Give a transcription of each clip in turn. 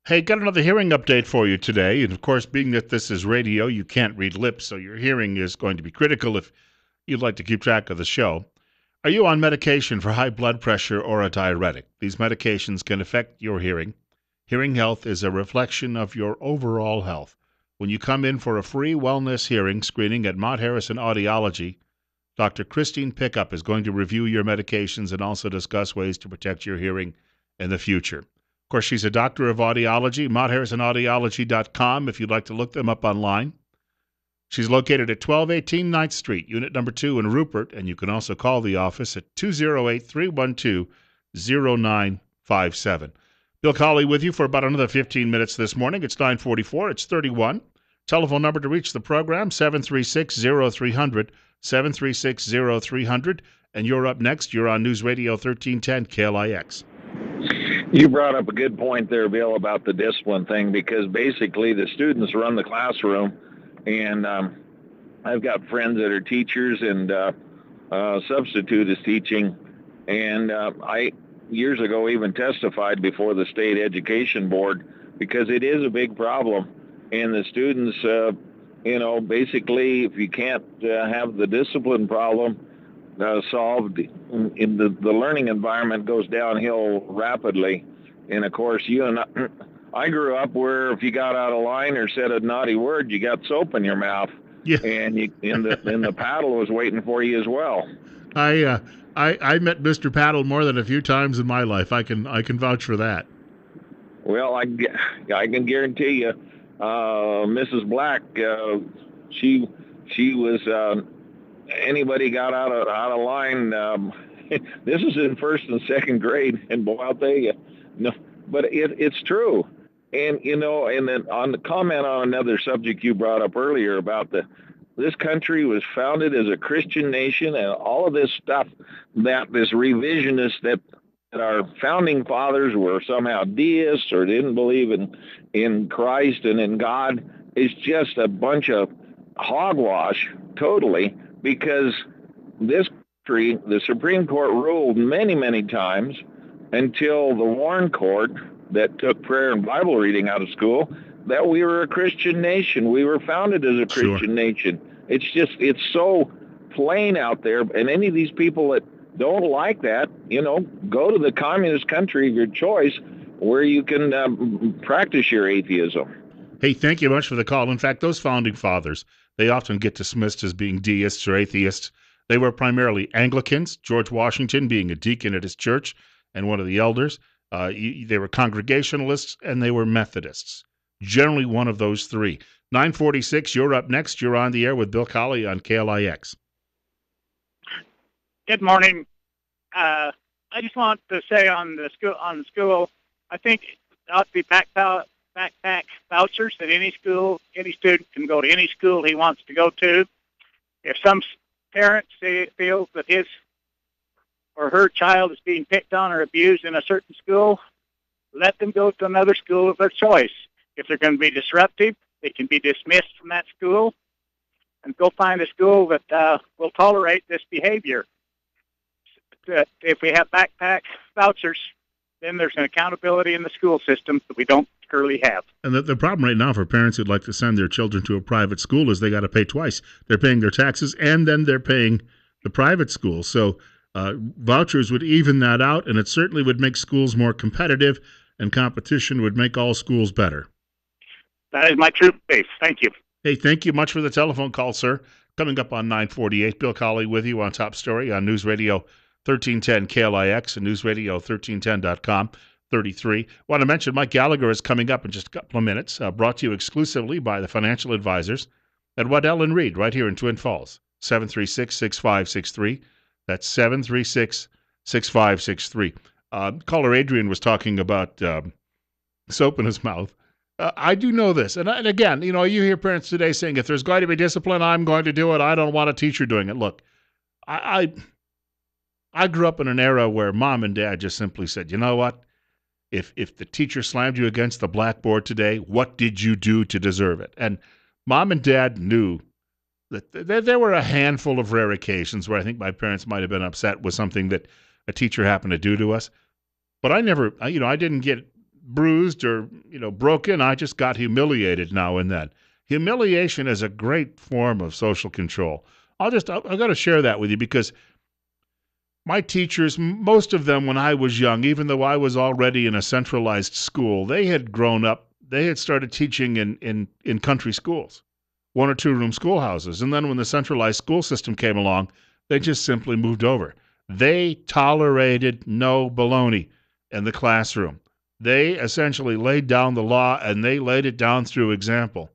Hey, got another hearing update for you today. And of course, being that this is radio, you can't read lips, so your hearing is going to be critical if you'd like to keep track of the show. Are you on medication for high blood pressure or a diuretic? These medications can affect your hearing. Hearing health is a reflection of your overall health. When you come in for a free wellness hearing screening at Mount Harrison Audiology, Dr. Christine Pickup is going to review your medications and also discuss ways to protect your hearing in the future. Of course, she's a doctor of audiology, MountHarrisonAudiology.com if you'd like to look them up online. She's located at 1218 9th Street, Unit Number 2 in Rupert, and you can also call the office at 208-312-0957. Bill Colley with you for about another 15 minutes this morning. It's 9:44. It's 31. Telephone number to reach the program, 736-0300, 736-0300. And you're up next. You're on News Radio 1310 KLIX. You brought up a good point there, Bill, about the discipline thing, because basically the students run the classroom, and I've got friends that are teachers, and substitute is teaching, and I years ago even testified before the state education board because it is a big problem, and the students, basically if you can't have the discipline problem solved, in the learning environment goes downhill rapidly. And of course, I grew up where if you got out of line or said a naughty word, you got soap in your mouth, Yeah. and the paddle was waiting for you as well. I met Mr. Paddle more than a few times in my life. I can vouch for that. Well, I can guarantee you, Mrs. Black, she was. Anybody got out of line, this is in first and second grade, and boy, I'll tell you, no, but it's true. And and then on the comment on another subject you brought up earlier about this country was founded as a Christian nation, and all of this stuff, that this revisionist that our founding fathers were somehow deists or didn't believe in Christ and in God, is just a bunch of hogwash, totally. Because this country, the Supreme Court ruled many, many times until the Warren Court that took prayer and Bible reading out of school, that we were a Christian nation. We were founded as a Christian nation. It's so plain out there. And any of these people that don't like that, go to the communist country of your choice where you can practice your atheism. Hey, thank you much for the call. In fact, those founding fathers, they often get dismissed as being deists or atheists. They were primarily Anglicans, George Washington being a deacon at his church and one of the elders. They were Congregationalists, and they were Methodists. Generally one of those three. 9:46, you're up next. You're on the air with Bill Colley on KLIX. Good morning. I just want to say on the school, I think it ought to be backpack vouchers that any student can go to any school he wants to go to. If some parent feels that his or her child is being picked on or abused in a certain school, let them go to another school of their choice. If they're going to be disruptive, they can be dismissed from that school and go find a school that will tolerate this behavior. If we have backpack vouchers, then there's an accountability in the school system that we don't currently have. And the problem right now for parents who'd like to send their children to a private school is they got to pay twice. They're paying their taxes, and then they're paying the private school. So vouchers would even that out, and it certainly would make schools more competitive, and competition would make all schools better. That is my true belief. Thank you. Hey, thank you much for the telephone call, sir. Coming up on 9:48, Bill Colley with you on Top Story on News Radio 1310 KLIX and newsradio1310.com. 33. Want to mention Mike Gallagher is coming up in just a couple of minutes, brought to you exclusively by the financial advisors at Waddell & Reed right here in Twin Falls, 736-6563. That's 736-6563. Caller Adrian was talking about soap in his mouth. I do know this, and again, you hear parents today saying, if there's going to be discipline, I'm going to do it. I don't want a teacher doing it. Look, I grew up in an era where mom and dad just simply said, you know what? If the teacher slammed you against the blackboard today, what did you do to deserve it? And mom and dad knew that there were a handful of rare occasions where I think my parents might have been upset with something that a teacher happened to do to us. But I never, I didn't get bruised or, broken. I just got humiliated now and then. Humiliation is a great form of social control. I've got to share that with you because my teachers, most of them when I was young, even though I was already in a centralized school, they had grown up, they had started teaching in country schools, 1 or 2 room schoolhouses. And then when the centralized school system came along, they just simply moved over. They tolerated no baloney in the classroom. They essentially laid down the law, and they laid it down through example.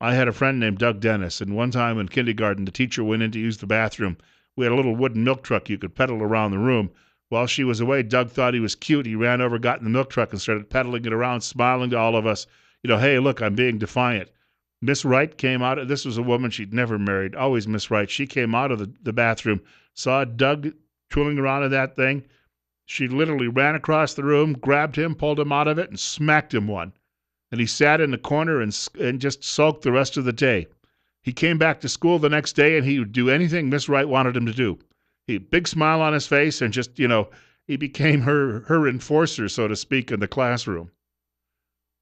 I had a friend named Doug Dennis, and one time in kindergarten, the teacher went in to use the bathroom. We had a little wooden milk truck you could pedal around the room. While she was away, Doug thought he was cute. He ran over, got in the milk truck, and started pedaling it around, smiling to all of us. Hey, look, I'm being defiant. Miss Wright came out. This was a woman she'd never married, always Miss Wright. She came out of the bathroom, saw Doug twiddling around in that thing. She literally ran across the room, grabbed him, pulled him out of it, and smacked him one. And he sat in the corner and just sulked the rest of the day. He came back to school the next day, and he would do anything Miss Wright wanted him to do. Big smile on his face, and just, he became her enforcer, so to speak, in the classroom.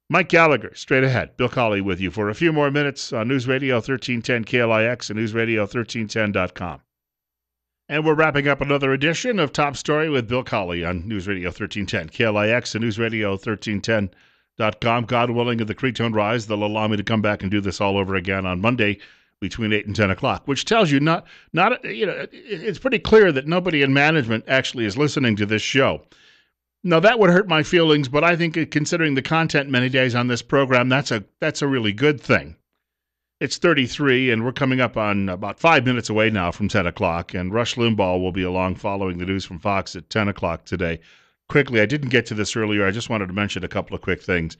Mike Gallagher, straight ahead. Bill Colley with you for a few more minutes on News Radio 1310 KLIX and newsradio1310.com. And we're wrapping up another edition of Top Story with Bill Colley on News Radio 1310 KLIX and newsradio1310.com. God willing, if the creek don't rise, they'll allow me to come back and do this all over again on Monday between 8 and 10 o'clock, which tells you it's pretty clear that nobody in management actually is listening to this show. Now, that would hurt my feelings, but I think considering the content many days on this program, that's a really good thing. It's 33, and we're coming up on about 5 minutes away now from 10 o'clock, and Rush Limbaugh will be along following the news from Fox at 10 o'clock today. Quickly, I didn't get to this earlier. I just wanted to mention a couple of quick things.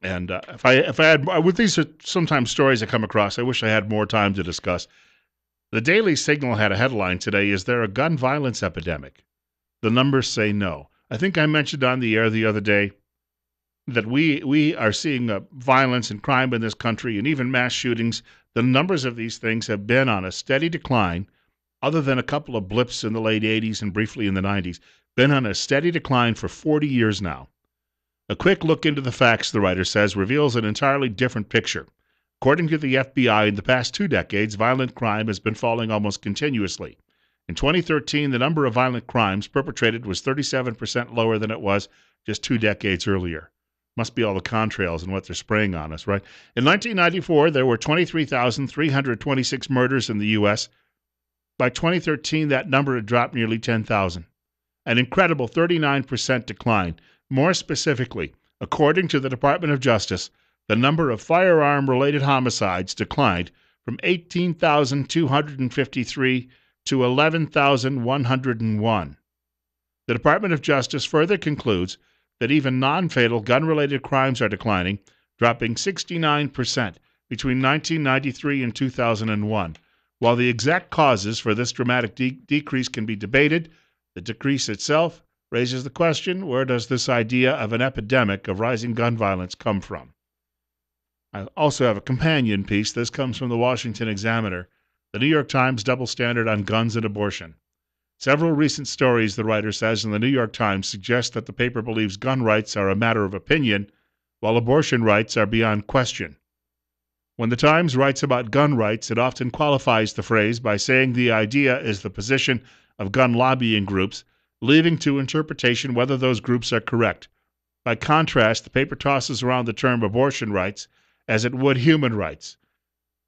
And if I had, with these are sometimes stories I come across, I wish I had more time to discuss. The Daily Signal had a headline today, "Is there a gun violence epidemic?" The numbers say no. I think I mentioned on the air the other day that we are seeing violence and crime in this country and even mass shootings. The numbers of these things have been on a steady decline, other than a couple of blips in the late 80s and briefly in the 90s, been on a steady decline for 40 years now. A quick look into the facts, the writer says, reveals an entirely different picture. According to the FBI, in the past 2 decades, violent crime has been falling almost continuously. In 2013, the number of violent crimes perpetrated was 37% lower than it was just 2 decades earlier. Must be all the contrails and what they're spraying on us, right? In 1994, there were 23,326 murders in the U.S. By 2013, that number had dropped nearly 10,000. An incredible 39% decline. More specifically, according to the Department of Justice, the number of firearm-related homicides declined from 18,253 to 11,101. The Department of Justice further concludes that even non-fatal gun-related crimes are declining, dropping 69% between 1993 and 2001. While the exact causes for this dramatic decrease can be debated, the decrease itself raises the question, where does this idea of an epidemic of rising gun violence come from? I also have a companion piece. This comes from the Washington Examiner, the New York Times double standard on guns and abortion. Several recent stories, the writer says, in the New York Times suggest that the paper believes gun rights are a matter of opinion, while abortion rights are beyond question. When the Times writes about gun rights, it often qualifies the phrase by saying the idea is the position of gun lobbying groups, leaving to interpretation whether those groups are correct. By contrast, the paper tosses around the term abortion rights as it would human rights,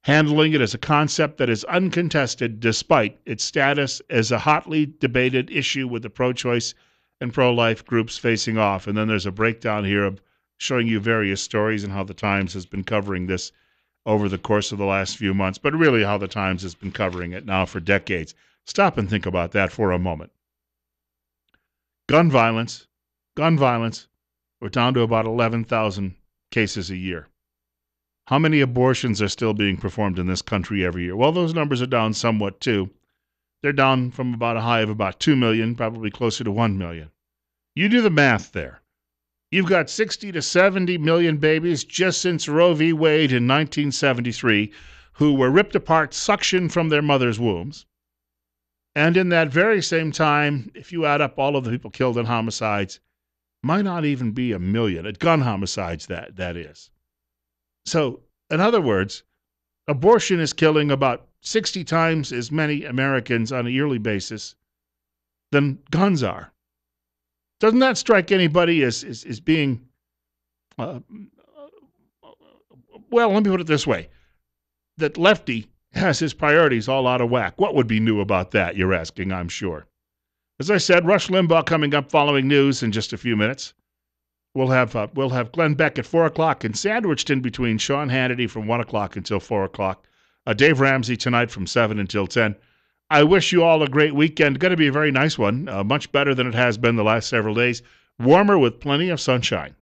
handling it as a concept that is uncontested despite its status as a hotly debated issue with the pro-choice and pro-life groups facing off. And then there's a breakdown here of showing you various stories and how the Times has been covering this over the course of the last few months, but really how the Times has been covering it now for decades. Stop and think about that for a moment. Gun violence, we're down to about 11,000 cases a year. How many abortions are still being performed in this country every year? Well, those numbers are down somewhat too. They're down from about a high of about 2 million, probably closer to 1 million. You do the math there. You've got 60 to 70 million babies just since Roe v. Wade in 1973 who were ripped apart, suctioned from their mothers' wombs. And in that very same time, if you add up all of the people killed in homicides, Might not even be 1 million at gun homicides, that is. So, in other words, abortion is killing about 60 times as many Americans on a yearly basis than guns are. Doesn't that strike anybody as being, well, let me put it this way, that Lefty has his priorities all out of whack. What would be new about that, you're asking, I'm sure. As I said, Rush Limbaugh coming up following news in just a few minutes. We'll have Glenn Beck at 4 o'clock and sandwiched in between Sean Hannity from 1 o'clock until 4 o'clock. Dave Ramsey tonight from 7 until 10. I wish you all a great weekend. Going to be a very nice one, much better than it has been the last several days. Warmer with plenty of sunshine.